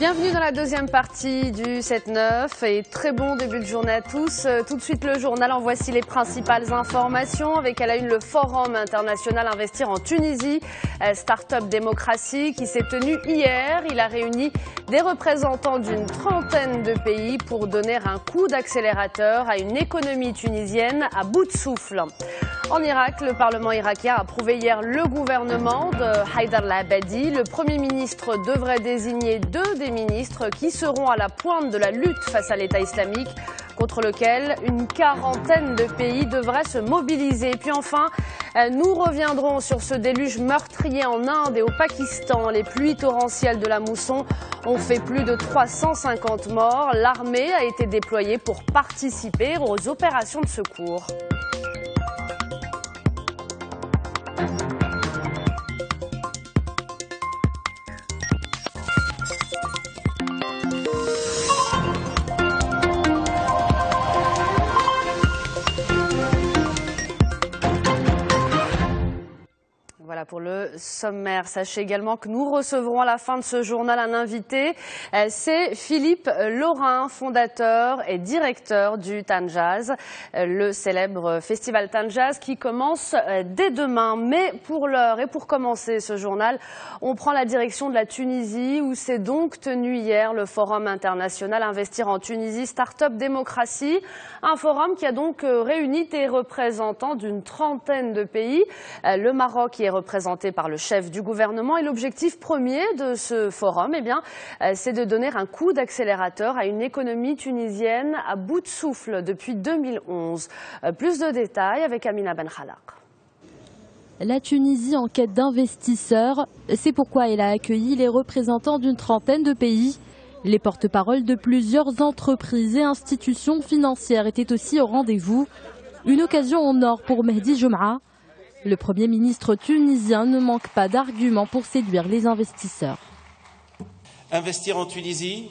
Bienvenue dans la deuxième partie du 7-9 et très bon début de journée à tous. Tout de suite le journal, en voici les principales informations avec à la une le Forum international Investir en Tunisie, Start-up Démocratie qui s'est tenu hier. Il a réuni des représentants d'une trentaine de pays pour donner un coup d'accélérateur à une économie tunisienne à bout de souffle. En Irak, le Parlement irakien a approuvé hier le gouvernement de Haïdar al-Abadi. Le Premier ministre devrait désigner deux des ministres qui seront à la pointe de la lutte face à l'État islamique, contre lequel une quarantaine de pays devraient se mobiliser. Et puis enfin, nous reviendrons sur ce déluge meurtrier en Inde et au Pakistan. Les pluies torrentielles de la mousson ont fait plus de 350 morts. L'armée a été déployée pour participer aux opérations de secours. Voilà pour le sommaire. Sachez également que nous recevrons à la fin de ce journal un invité. C'est Philippe Laurin, fondateur et directeur du Tanjaz, le célèbre festival Tanjaz qui commence dès demain. Mais pour l'heure et pour commencer ce journal, on prend la direction de la Tunisie où s'est donc tenu hier le Forum international Investir en Tunisie, Start-up Démocratie. Un forum qui a donc réuni des représentants d'une trentaine de pays. Le Maroc y est représenté par le chef du gouvernement et l'objectif premier de ce forum, c'est de donner un coup d'accélérateur à une économie tunisienne à bout de souffle depuis 2011. Plus de détails avec Amina Ben Khalaq. La Tunisie en quête d'investisseurs, c'est pourquoi elle a accueilli les représentants d'une trentaine de pays. Les porte-paroles de plusieurs entreprises et institutions financières étaient aussi au rendez-vous. Une occasion en or pour Mehdi Joumra. Le Premier ministre tunisien ne manque pas d'arguments pour séduire les investisseurs. Investir en Tunisie,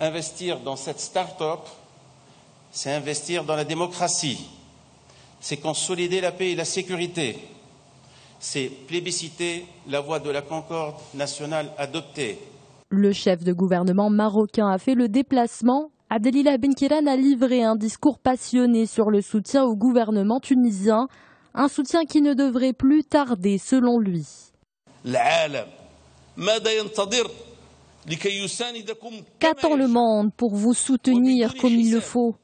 investir dans cette start-up, c'est investir dans la démocratie, c'est consolider la paix et la sécurité, c'est plébisciter la voie de la concorde nationale adoptée. Le chef de gouvernement marocain a fait le déplacement. Abdelilah Benkiran a livré un discours passionné sur le soutien au gouvernement tunisien. Un soutien qui ne devrait plus tarder, selon lui. Qu'attend le monde pour vous soutenir comme il le faut,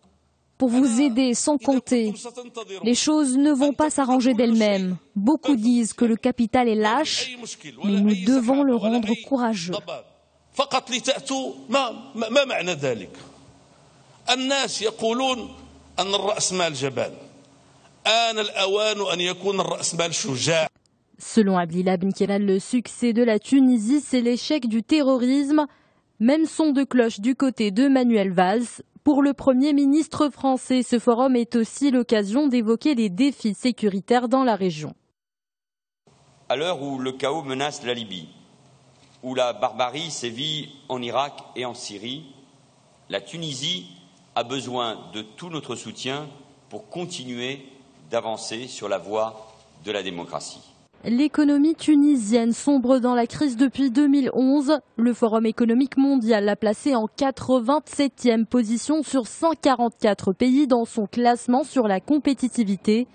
pour vous aider sans compter? Les choses ne vont pas s'arranger d'elles-mêmes. Beaucoup disent que le capital est lâche, mais nous devons le rendre courageux. Selon Abdelilah Benkiran, le succès de la Tunisie, c'est l'échec du terrorisme. Même son de cloche du côté de Manuel Valls. Pour le Premier ministre français, ce forum est aussi l'occasion d'évoquer les défis sécuritaires dans la région. À l'heure où le chaos menace la Libye, où la barbarie sévit en Irak et en Syrie, la Tunisie a besoin de tout notre soutien pour continuer d'avancer sur la voie de la démocratie. L'économie tunisienne sombre dans la crise depuis 2011. Le Forum économique mondial l'a placé en 87e position sur 144 pays dans son classement sur la compétitivité.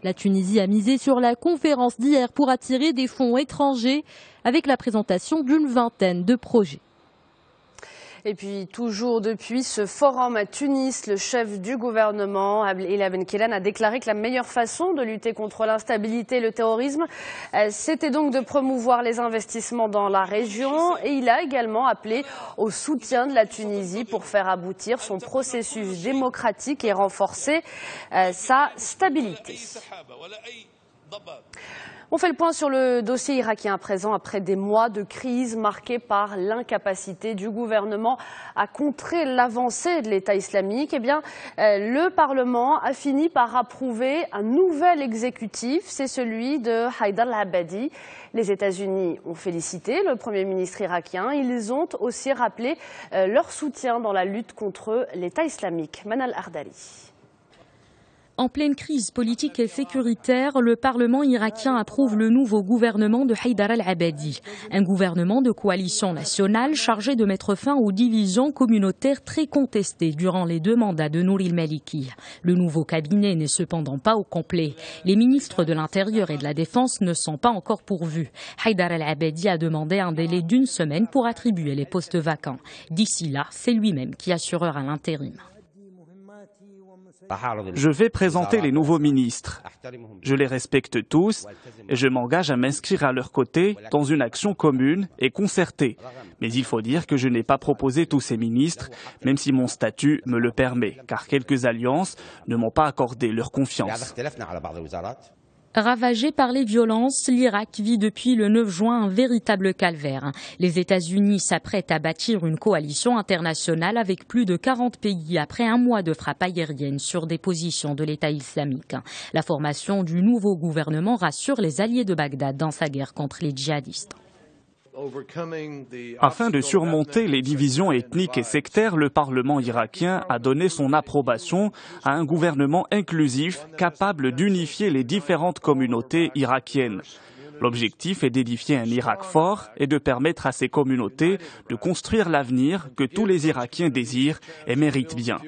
La Tunisie a misé sur la conférence d'hier pour attirer des fonds étrangers avec la présentation d'une vingtaine de projets. Et puis, toujours depuis ce forum à Tunis, le chef du gouvernement, Abdelilah Benkiran, a déclaré que la meilleure façon de lutter contre l'instabilité et le terrorisme, c'était donc de promouvoir les investissements dans la région. Et il a également appelé au soutien de la Tunisie pour faire aboutir son processus démocratique et renforcer sa stabilité. On fait le point sur le dossier irakien à présent après des mois de crise marqués par l'incapacité du gouvernement à contrer l'avancée de l'État islamique. Le Parlement a fini par approuver un nouvel exécutif, c'est celui de Haïdar al-Abadi. Les États-Unis ont félicité le Premier ministre irakien. Ils ont aussi rappelé leur soutien dans la lutte contre l'État islamique. Manal Ardali. En pleine crise politique et sécuritaire, le Parlement irakien approuve le nouveau gouvernement de Haïdar al-Abadi. Un gouvernement de coalition nationale chargé de mettre fin aux divisions communautaires très contestées durant les 2 mandats de Nouri al-Maliki. Le nouveau cabinet n'est cependant pas au complet. Les ministres de l'Intérieur et de la Défense ne sont pas encore pourvus. Haïdar al-Abadi a demandé un délai d'1 semaine pour attribuer les postes vacants. D'ici là, c'est lui-même qui assurera l'intérim. Je vais présenter les nouveaux ministres. Je les respecte tous et je m'engage à m'inscrire à leur côté dans une action commune et concertée. Mais il faut dire que je n'ai pas proposé tous ces ministres, même si mon statut me le permet, car quelques alliances ne m'ont pas accordé leur confiance. Ravagé par les violences, l'Irak vit depuis le 9 juin un véritable calvaire. Les États-Unis s'apprêtent à bâtir une coalition internationale avec plus de 40 pays après un mois de frappes aériennes sur des positions de l'État islamique. La formation du nouveau gouvernement rassure les alliés de Bagdad dans sa guerre contre les djihadistes. Afin de surmonter les divisions ethniques et sectaires, le Parlement irakien a donné son approbation à un gouvernement inclusif capable d'unifier les différentes communautés irakiennes. L'objectif est d'édifier un Irak fort et de permettre à ces communautés de construire l'avenir que tous les Irakiens désirent et méritent bien.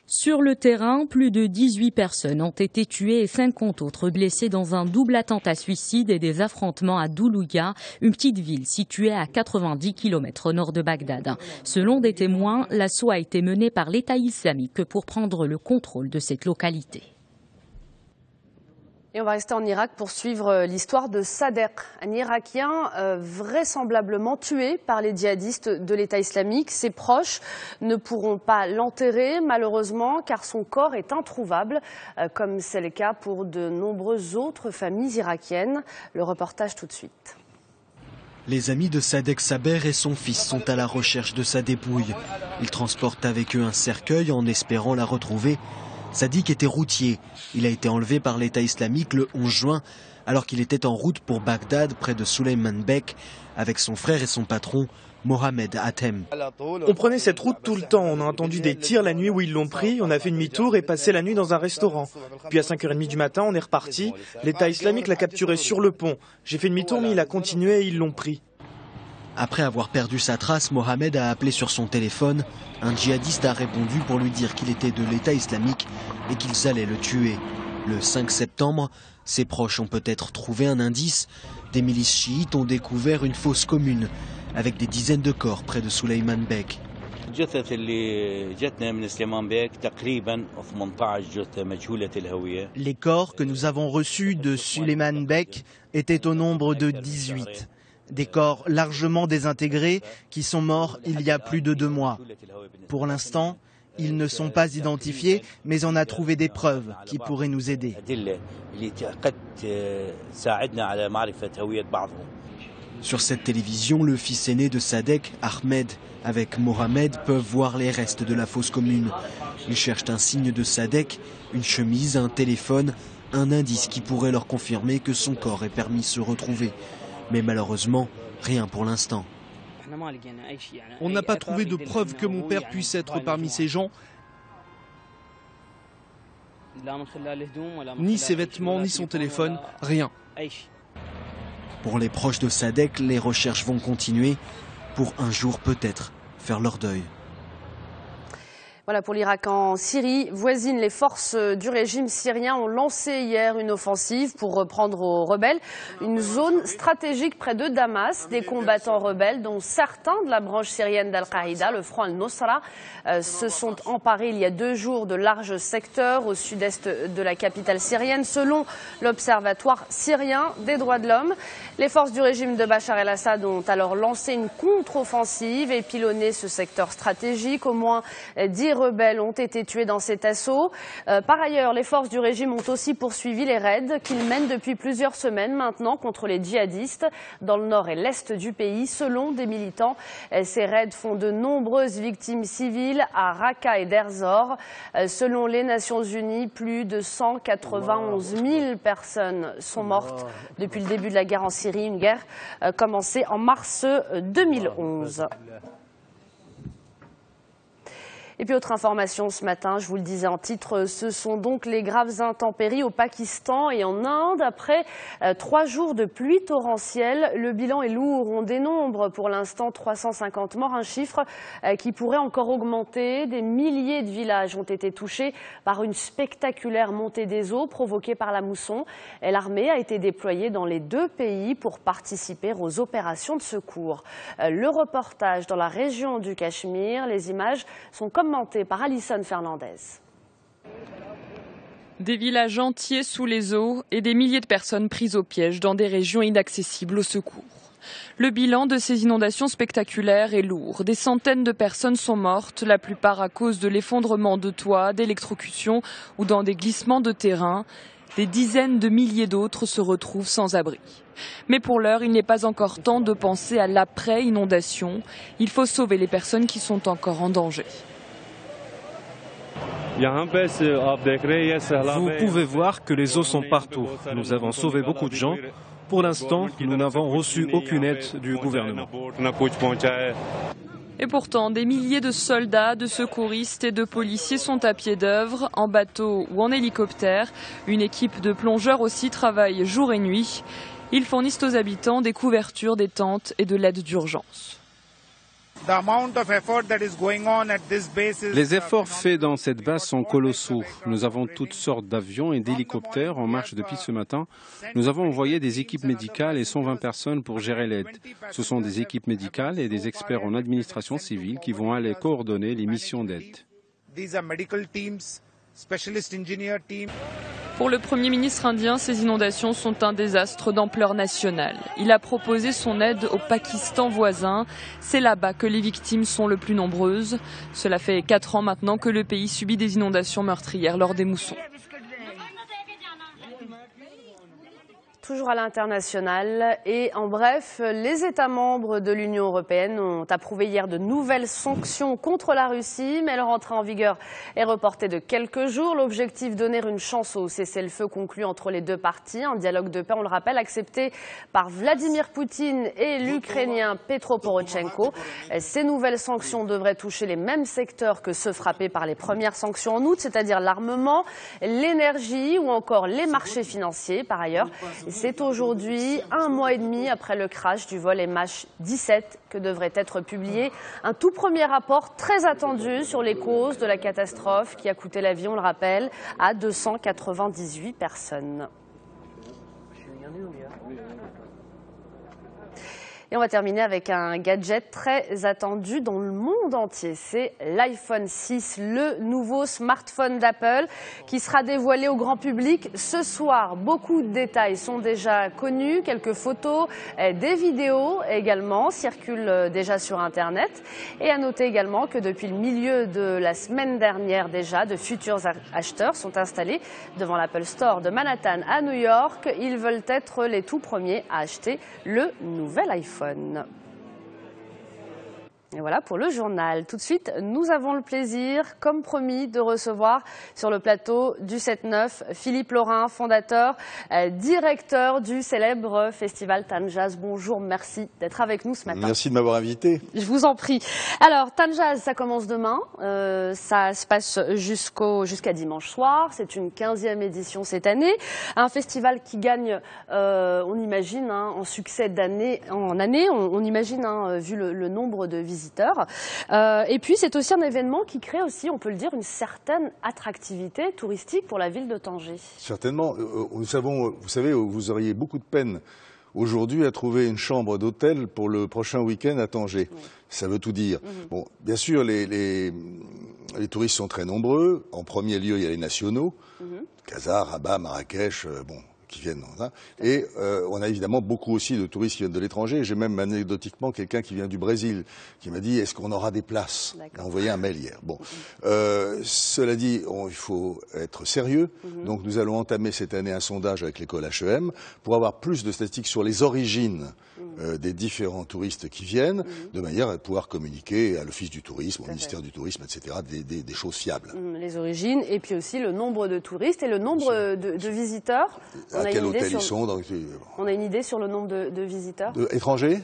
Sur le terrain, plus de 18 personnes ont été tuées et 50 autres blessées dans un double attentat suicide et des affrontements à Doulouya, une petite ville située à 90 km au nord de Bagdad. Selon des témoins, l'assaut a été mené par l'État islamique pour prendre le contrôle de cette localité. Et on va rester en Irak pour suivre l'histoire de Sadek, un Irakien vraisemblablement tué par les djihadistes de l'État islamique. Ses proches ne pourront pas l'enterrer, malheureusement, car son corps est introuvable, comme c'est le cas pour de nombreuses autres familles irakiennes. Le reportage tout de suite. Les amis de Sadek Saber et son fils sont à la recherche de sa dépouille. Ils transportent avec eux un cercueil en espérant la retrouver. Sadik était routier. Il a été enlevé par l'État islamique le 11 juin, alors qu'il était en route pour Bagdad, près de Suleiman Bek, avec son frère et son patron, Mohamed Hatem. On prenait cette route tout le temps. On a entendu des tirs la nuit où ils l'ont pris. On a fait demi-tour et passé la nuit dans un restaurant. Puis à 5h30 du matin, on est reparti. L'État islamique l'a capturé sur le pont. J'ai fait demi-tour, mais il a continué et ils l'ont pris. Après avoir perdu sa trace, Mohamed a appelé sur son téléphone. Un djihadiste a répondu pour lui dire qu'il était de l'État islamique et qu'ils allaient le tuer. Le 5 septembre, ses proches ont peut-être trouvé un indice. Des milices chiites ont découvert une fosse commune avec des dizaines de corps près de Suleiman Bek. Les corps que nous avons reçus de Suleiman Bek étaient au nombre de 18. Des corps largement désintégrés qui sont morts il y a plus de 2 mois. Pour l'instant, ils ne sont pas identifiés, mais on a trouvé des preuves qui pourraient nous aider. Sur cette télévision, le fils aîné de Sadek, Ahmed, avec Mohamed, peuvent voir les restes de la fosse commune. Ils cherchent un signe de Sadek, une chemise, un téléphone, un indice qui pourrait leur confirmer que son corps est permis de se retrouver. Mais malheureusement, rien pour l'instant. On n'a pas trouvé de preuve que mon père puisse être parmi ces gens. Ni ses vêtements, ni son téléphone, rien. Pour les proches de Sadek, les recherches vont continuer pour un jour peut-être faire leur deuil. Voilà pour l'Irak. En Syrie voisine, les forces du régime syrien ont lancé hier une offensive pour reprendre aux rebelles une zone stratégique près de Damas. Des combattants rebelles, dont certains de la branche syrienne d'Al-Qaïda, le Front al-Nosra, se sont emparés il y a 2 jours de larges secteurs au sud-est de la capitale syrienne, selon l'Observatoire syrien des droits de l'homme. Les forces du régime de Bachar el-Assad ont alors lancé une contre-offensive et pilonné ce secteur stratégique. Au moins 10 rebelles ont été tués dans cet assaut. Par ailleurs, les forces du régime ont aussi poursuivi les raids qu'ils mènent depuis plusieurs semaines maintenant contre les djihadistes dans le nord et l'est du pays. Selon des militants, ces raids font de nombreuses victimes civiles à Raqqa et Derzor. Selon les Nations Unies, plus de 191 000 personnes sont mortes depuis le début de la guerre en Syrie, une guerre commencée en mars 2011. Et puis autre information ce matin, je vous le disais en titre, ce sont donc les graves intempéries au Pakistan et en Inde. Après 3 jours de pluie torrentielle, le bilan est lourd. On dénombre pour l'instant 350 morts, un chiffre qui pourrait encore augmenter. Des milliers de villages ont été touchés par une spectaculaire montée des eaux provoquée par la mousson. L'armée a été déployée dans les 2 pays pour participer aux opérations de secours. Le reportage dans la région du Cachemire, les images sont commentées par Alison Fernandez. Des villages entiers sous les eaux et des milliers de personnes prises au piège dans des régions inaccessibles au secours. Le bilan de ces inondations spectaculaires est lourd. Des centaines de personnes sont mortes, la plupart à cause de l'effondrement de toits, d'électrocutions ou dans des glissements de terrain. Des dizaines de milliers d'autres se retrouvent sans abri. Mais pour l'heure, il n'est pas encore temps de penser à l'après-inondation. Il faut sauver les personnes qui sont encore en danger. Vous pouvez voir que les eaux sont partout. Nous avons sauvé beaucoup de gens. Pour l'instant, nous n'avons reçu aucune aide du gouvernement. Et pourtant, des milliers de soldats, de secouristes et de policiers sont à pied d'œuvre, en bateau ou en hélicoptère. Une équipe de plongeurs aussi travaille jour et nuit. Ils fournissent aux habitants des couvertures, des tentes et de l'aide d'urgence. Les efforts faits dans cette base sont colossaux. Nous avons toutes sortes d'avions et d'hélicoptères en marche depuis ce matin. Nous avons envoyé des équipes médicales et 120 personnes pour gérer l'aide. Ce sont des équipes médicales et des experts en administration civile qui vont aller coordonner les missions d'aide. Pour le Premier ministre indien, ces inondations sont un désastre d'ampleur nationale. Il a proposé son aide au Pakistan voisin. C'est là-bas que les victimes sont le plus nombreuses. Cela fait 4 ans maintenant que le pays subit des inondations meurtrières lors des moussons. Toujours à l'international et en bref, les États membres de l'Union européenne ont approuvé hier de nouvelles sanctions contre la Russie, mais leur entrée en vigueur est reportée de quelques jours. L'objectif, donner une chance au cessez-le-feu conclu entre les 2 parties, un dialogue de paix, on le rappelle, accepté par Vladimir Poutine et l'Ukrainien Petro Porochenko. Ces nouvelles sanctions devraient toucher les mêmes secteurs que ceux frappés par les premières sanctions en août, c'est-à-dire l'armement, l'énergie ou encore les marchés financiers. Par ailleurs, c'est aujourd'hui, 1 mois et demi après le crash du vol MH17 que devrait être publié un tout premier rapport très attendu sur les causes de la catastrophe qui a coûté la vie, on le rappelle, à 298 personnes. Et on va terminer avec un gadget très attendu dans le monde entier. C'est l'iPhone 6, le nouveau smartphone d'Apple qui sera dévoilé au grand public ce soir. Beaucoup de détails sont déjà connus, quelques photos, des vidéos également circulent déjà sur Internet. Et à noter également que depuis le milieu de la semaine dernière déjà, de futurs acheteurs sont installés devant l'Apple Store de Manhattan à New York. Ils veulent être les tout premiers à acheter le nouvel iPhone. Et voilà pour le journal. Tout de suite, nous avons le plaisir, comme promis, de recevoir sur le plateau du 7-9 Philippe Laurin, fondateur, directeur du célèbre festival Tanjaz. Bonjour, merci d'être avec nous ce matin. Merci de m'avoir invité. Je vous en prie. Alors, Tanjaz, ça commence demain. Ça se passe jusqu'à dimanche soir. C'est une 15e édition cette année. Un festival qui gagne, on imagine, en succès d'année en année. On imagine, vu le nombre de visiteurs. Et puis c'est aussi un événement qui crée aussi, on peut le dire, une certaine attractivité touristique pour la ville de Tanger. Certainement. Nous savons, vous savez, vous auriez beaucoup de peine aujourd'hui à trouver une chambre d'hôtel pour le prochain week-end à Tanger. Oui. Ça veut tout dire. Bon, bien sûr, les touristes sont très nombreux. En premier lieu, il y a les nationaux. Casa, Rabat, Marrakech, qui viennent. Hein. Et on a évidemment beaucoup aussi de touristes qui viennent de l'étranger. J'ai même anecdotiquement quelqu'un qui vient du Brésil qui m'a dit « Est-ce qu'on aura des places ?» Il a envoyé un mail hier. Bon. Cela dit, il faut être sérieux. Donc nous allons entamer cette année un sondage avec l'école HEM pour avoir plus de statistiques sur les origines des différents touristes qui viennent, de manière à pouvoir communiquer à l'Office du tourisme, au ministère du tourisme, etc., des choses fiables. Les origines et puis aussi le nombre de touristes et le nombre de visiteurs. À quel hôtel ils sont On a une idée sur le nombre de visiteurs étrangers?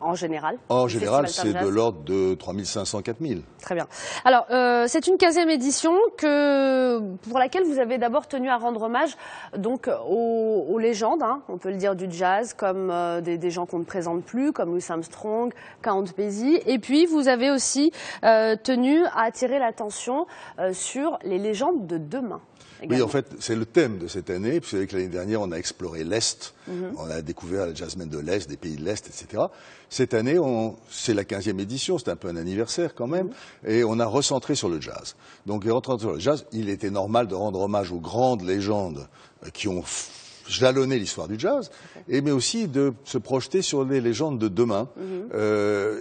En général? En général, c'est de l'ordre de 3500 à 4000. Très bien. Alors, c'est une 15e édition pour laquelle vous avez d'abord tenu à rendre hommage donc, aux légendes, hein, on peut le dire, du jazz, comme des gens qu'on ne présente plus, comme Louis Armstrong, Count Basie. Et puis, vous avez aussi tenu à attirer l'attention sur les légendes de demain. Également. Oui, en fait, c'est le thème de cette année. Vous savez que l'année dernière, on a exploré l'Est. On a découvert les jazzmen de l'Est, des pays de l'Est, etc. Cette année, c'est la 15e édition, c'est un peu un anniversaire quand même, et on a recentré sur le jazz. Donc, recentré sur le jazz, il était normal de rendre hommage aux grandes légendes qui ont jalonné l'histoire du jazz, mais aussi de se projeter sur les légendes de demain.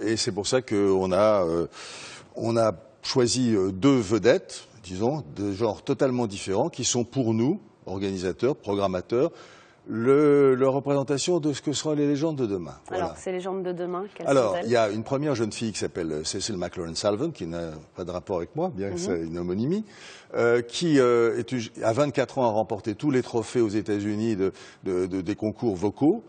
Et c'est pour ça qu'on a choisi deux vedettes, disons, de genres totalement différents, qui sont pour nous, organisateurs, programmateurs, la représentation de ce que seront les légendes de demain. Alors, voilà. ces légendes de demain, quelles Alors, sont-elles? il y a une première jeune fille qui s'appelle Cecil McLaurin Salvin, qui n'a pas de rapport avec moi, bien que c'est une homonymie, qui à 24 ans a remporté tous les trophées aux États-Unis des concours vocaux,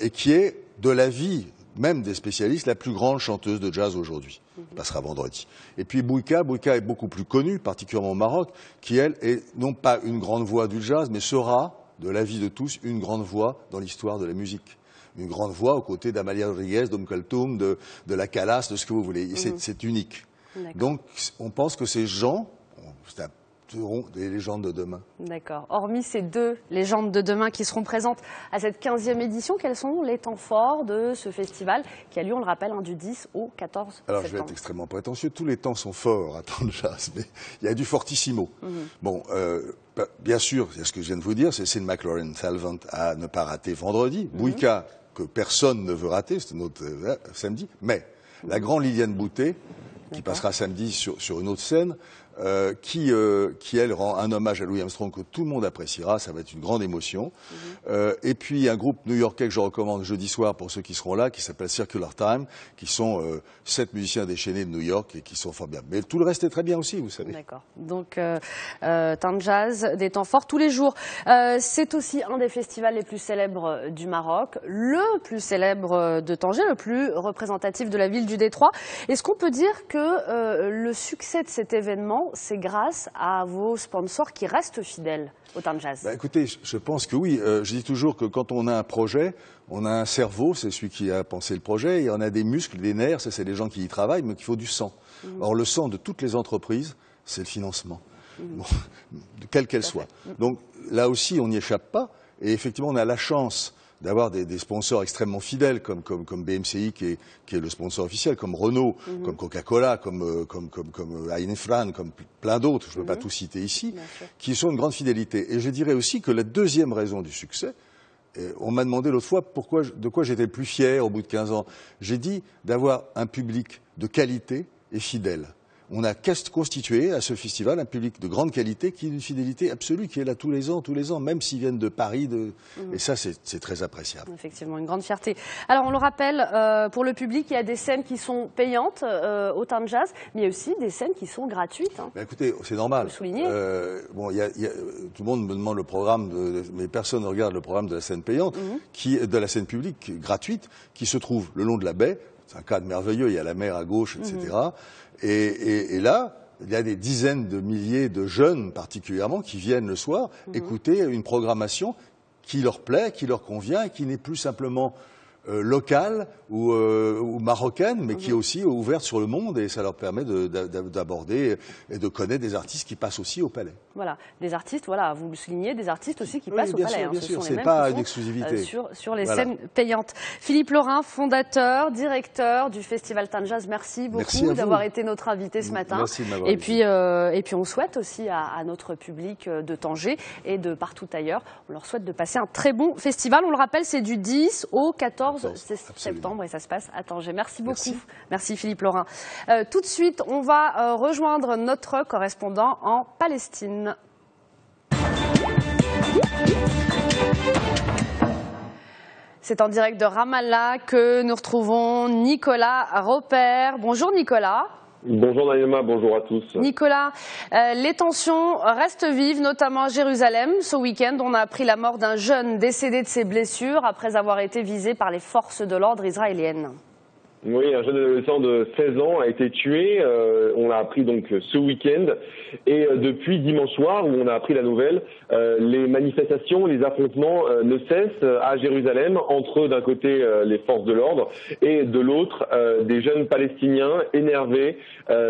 et qui est, de l'avis même des spécialistes, la plus grande chanteuse de jazz aujourd'hui. Passera vendredi. Et puis Bouika est beaucoup plus connue, particulièrement au Maroc, qui, elle, est non pas une grande voix du jazz, mais sera, de l'avis de tous, une grande voix dans l'histoire de la musique. Une grande voix aux côtés d'Amalia Rodriguez, d'Oum Kaltoum, de la Calas, de ce que vous voulez. C'est unique. Donc, on pense que ces gens seront des légendes de demain. D'accord. Hormis ces deux légendes de demain qui seront présentes à cette 15e édition, quels sont les temps forts de ce festival qui a lieu, on le rappelle, du 10 au 14 septembre? Alors, je vais être extrêmement prétentieux. Tous les temps sont forts à temps de jazz, mais il y a du fortissimo. Bon, bien sûr, c'est ce que je viens de vous dire, c'est Cecil McLaurin Salvin à ne pas rater vendredi. Bouika, que personne ne veut rater, c'est notre samedi. Mais la grande Liliane Boutet, qui passera samedi sur une autre scène, qui elle rend un hommage à Louis Armstrong que tout le monde appréciera, ça va être une grande émotion. Et puis un groupe new-yorkais que je recommande jeudi soir pour ceux qui seront là, qui s'appelle Circular Time, qui sont 7 musiciens déchaînés de New York et qui sont fort bien. Mais tout le reste est très bien aussi, vous savez. D'accord. Donc temps de jazz, des temps forts tous les jours. C'est aussi un des festivals les plus célèbres du Maroc, le plus célèbre de Tanger, le plus représentatif de la ville du Détroit. Est-ce qu'on peut dire que le succès de cet événement, c'est grâce à vos sponsors qui restent fidèles au temps de jazz? Écoutez, je pense que oui. Je dis toujours que quand on a un projet, on a un cerveau, c'est celui qui a pensé le projet, et on a des muscles, des nerfs, ça c'est les gens qui y travaillent, mais qu'il faut du sang. Or, le sang de toutes les entreprises, c'est le financement, quelle qu'elle soit. Donc là aussi, on n'y échappe pas, et effectivement, on a la chance d'avoir des sponsors extrêmement fidèles comme BMCI qui est le sponsor officiel, comme Renault, comme Coca-Cola, comme Heineken, comme plein d'autres, je ne peux pas tout citer ici, qui sont une grande fidélité. Et je dirais aussi que la deuxième raison du succès, on m'a demandé l'autre fois de quoi j'étais le plus fier au bout de 15 ans. J'ai dit d'avoir un public de qualité et fidèle. On a constitué à ce festival un public de grande qualité qui est d'une fidélité absolue, qui est là tous les ans, même s'ils viennent de Paris. Et ça, c'est très appréciable. Effectivement, une grande fierté. Alors, on le rappelle, pour le public, il y a des scènes qui sont payantes au temps de jazz, mais il y a aussi des scènes qui sont gratuites. Écoutez, c'est normal. Faut le souligner. Tout le monde me demande le programme, mais personne ne regarde le programme de la scène payante, de la scène publique gratuite, qui se trouve le long de la baie. C'est un cadre merveilleux, il y a la mer à gauche, etc. Et là, il y a des dizaines de milliers de jeunes particulièrement qui viennent le soir écouter une programmation qui leur plaît, qui leur convient et qui n'est plus simplement locale ou marocaine, mais qui est aussi ouverte sur le monde, et ça leur permet d'aborder et de connaître des artistes qui passent aussi au Palais. Voilà, des artistes, voilà, vous le soulignez, des artistes aussi qui passent au Palais. Bien sûr, c'est pas une exclusivité. Sur les scènes payantes. Philippe Laurin, fondateur, directeur du Festival Temps de Jazz, merci beaucoup d'avoir été notre invité ce matin. Merci de m'avoir et puis on souhaite aussi à notre public de Tanger et de partout ailleurs, on leur souhaite de passer un très bon festival. On le rappelle, c'est du 10 au 14 septembre et ça se passe à Tanger. Merci beaucoup. Merci Philippe Laurin. Tout de suite, on va rejoindre notre correspondant en Palestine. C'est en direct de Ramallah que nous retrouvons Nicolas Roper. Bonjour Nicolas. Bonjour Naïma, bonjour à tous. Nicolas, les tensions restent vives, notamment à Jérusalem. Ce week-end, on a appris la mort d'un jeune décédé de ses blessures après avoir été visé par les forces de l'ordre israéliennes. Oui, un jeune adolescent de 16 ans a été tué, on l'a appris donc ce week-end, et depuis dimanche soir où on a appris la nouvelle, les manifestations, les affrontements ne cessent à Jérusalem entre d'un côté les forces de l'ordre et de l'autre des jeunes palestiniens énervés.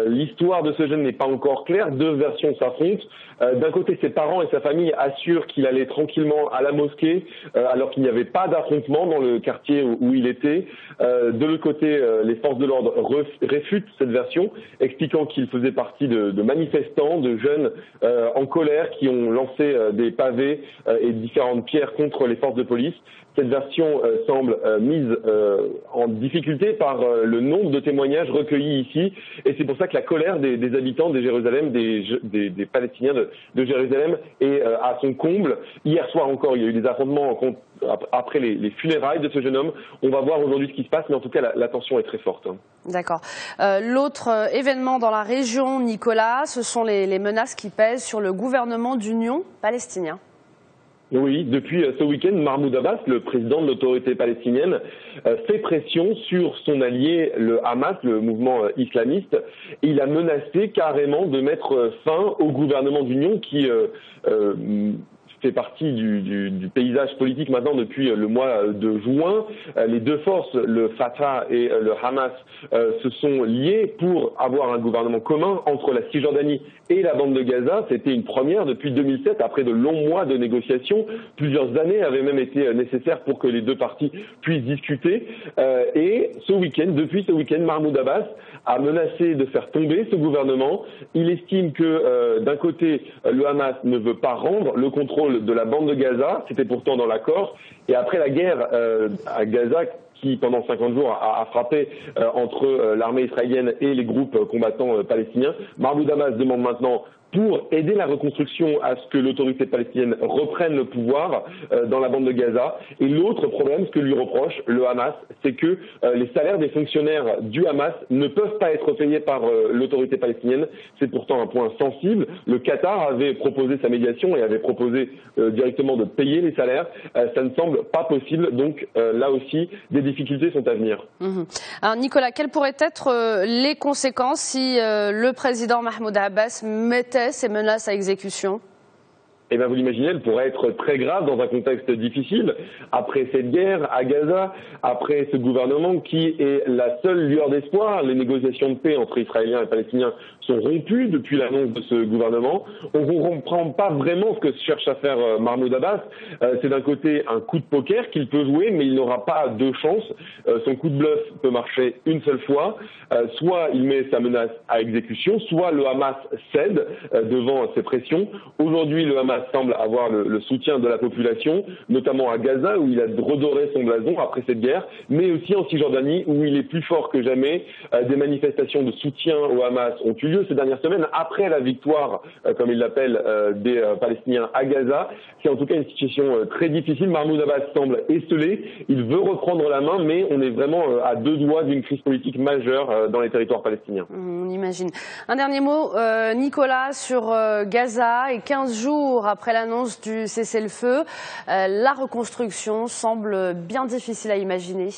L'histoire de ce jeune n'est pas encore claire, deux versions s'affrontent. D'un côté, ses parents et sa famille assurent qu'il allait tranquillement à la mosquée alors qu'il n'y avait pas d'affrontement dans le quartier où il était. De l'autre côté, les forces de l'ordre réfutent cette version, expliquant qu'il faisait partie de manifestants, de jeunes en colère qui ont lancé des pavés et différentes pierres contre les forces de police. Cette version semble mise en difficulté par le nombre de témoignages recueillis ici, et c'est pour ça que la colère des habitants de Jérusalem, des Palestiniens de Jérusalem est à son comble. Hier soir encore, il y a eu des affrontements après les funérailles de ce jeune homme. On va voir aujourd'hui ce qui se passe, mais en tout cas la tension est très forte. D'accord. L'autre événement dans la région, Nicolas, ce sont les menaces qui pèsent sur le gouvernement d'union palestinien. Oui, depuis ce week-end, Mahmoud Abbas, le président de l'autorité palestinienne, fait pression sur son allié, le Hamas, le mouvement islamiste, et il a menacé carrément de mettre fin au gouvernement d'union qui fait partie du paysage politique maintenant depuis le mois de juin. Les deux forces, le Fatah et le Hamas, se sont liés pour avoir un gouvernement commun entre la Cisjordanie et la bande de Gaza. C'était une première depuis 2007, après de longs mois de négociations. Plusieurs années avaient même été nécessaires pour que les deux parties puissent discuter. Et depuis ce week-end, Mahmoud Abbas a menacé de faire tomber ce gouvernement. Il estime que d'un côté, le Hamas ne veut pas rendre le contrôle de la bande de Gaza, c'était pourtant dans l'accord, et après la guerre à Gaza, qui pendant 50 jours a frappé entre l'armée israélienne et les groupes combattants palestiniens, Mahmoud Abbas demande maintenant, pour aider la reconstruction, à ce que l'autorité palestinienne reprenne le pouvoir dans la bande de Gaza. Et l'autre problème, ce que lui reproche le Hamas, c'est que les salaires des fonctionnaires du Hamas ne peuvent pas être payés par l'autorité palestinienne. C'est pourtant un point sensible. Le Qatar avait proposé sa médiation et avait proposé directement de payer les salaires. Ça ne semble pas possible. Donc là aussi, des difficultés sont à venir. Alors Nicolas, quelles pourraient être les conséquences si le président Mahmoud Abbas mettait ces menaces à exécution? Eh bien, vous l'imaginez, elle pourrait être très grave dans un contexte difficile. Après cette guerre à Gaza, après ce gouvernement qui est la seule lueur d'espoir, les négociations de paix entre Israéliens et Palestiniens sont rompues depuis l'annonce de ce gouvernement. On ne comprend pas vraiment ce que cherche à faire Mahmoud Abbas. C'est d'un côté un coup de poker qu'il peut jouer, mais il n'aura pas deux chances. Son coup de bluff peut marcher une seule fois. Soit il met sa menace à exécution, soit le Hamas cède devant ces pressions. Aujourd'hui, le Hamas semble avoir le soutien de la population, notamment à Gaza où il a redoré son blason après cette guerre, mais aussi en Cisjordanie où il est plus fort que jamais. Des manifestations de soutien au Hamas ont eu lieu ces dernières semaines après la victoire, comme il l'appelle, des Palestiniens à Gaza. C'est en tout cas une situation très difficile. Mahmoud Abbas semble esselé, il veut reprendre la main, mais on est vraiment à deux doigts d'une crise politique majeure dans les territoires palestiniens. On imagine. Un dernier mot, Nicolas, sur Gaza, et 15 jours après l'annonce du cessez-le-feu, la reconstruction semble bien difficile à imaginer.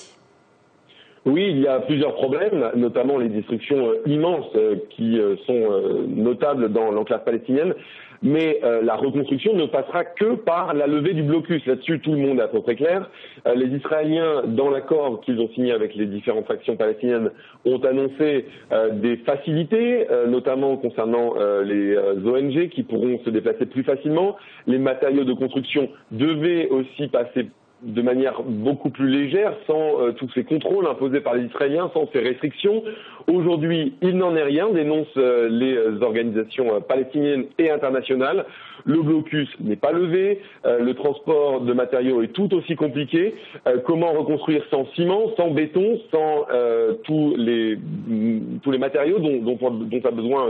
Oui, il y a plusieurs problèmes, notamment les destructions immenses qui sont notables dans l'enclave palestinienne. Mais la reconstruction ne passera que par la levée du blocus. Là-dessus, tout le monde est à peu près clair. Les Israéliens, dans l'accord qu'ils ont signé avec les différentes factions palestiniennes, ont annoncé des facilités, notamment concernant les ONG qui pourront se déplacer plus facilement. Les matériaux de construction devaient aussi passer de manière beaucoup plus légère, sans tous ces contrôles imposés par les Israéliens, sans ces restrictions. Aujourd'hui, il n'en est rien, dénoncent les organisations palestiniennes et internationales. Le blocus n'est pas levé, le transport de matériaux est tout aussi compliqué. Comment reconstruire sans ciment, sans béton, sans tous les matériaux dont a besoin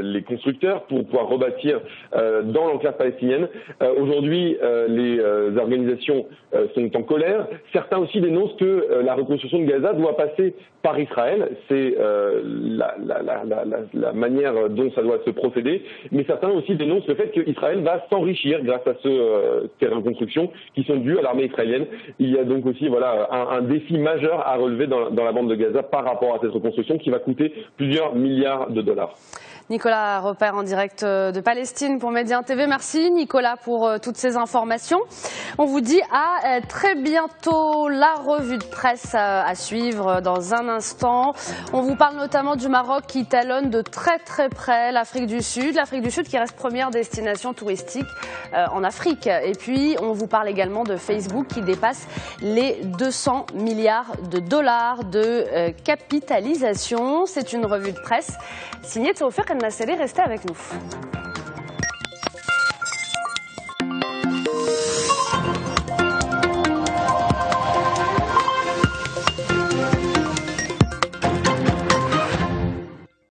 les constructeurs pour pouvoir rebâtir dans l'enclave palestinienne. Aujourd'hui, les organisations Palestiniens sont en colère. Certains aussi dénoncent que la reconstruction de Gaza doit passer par Israël. C'est la manière dont ça doit se procéder. Mais certains aussi dénoncent le fait qu'Israël va s'enrichir grâce à ce terrain de construction qui sont dus à l'armée israélienne. Il y a donc aussi un défi majeur à relever dans la bande de Gaza par rapport à cette reconstruction qui va coûter plusieurs milliards de dollars. Nicolas Repère en direct de Palestine pour Médien TV. Merci Nicolas pour toutes ces informations. On vous dit à très bientôt. La revue de presse à suivre dans un instant. On vous parle notamment du Maroc qui talonne de très très près l'Afrique du Sud. L'Afrique du Sud qui reste première destination touristique en Afrique. Et puis on vous parle également de Facebook qui dépasse les 200 milliards de dollars de capitalisation. C'est une revue de presse signée Tawfiq El Nasseri. Restez avec nous.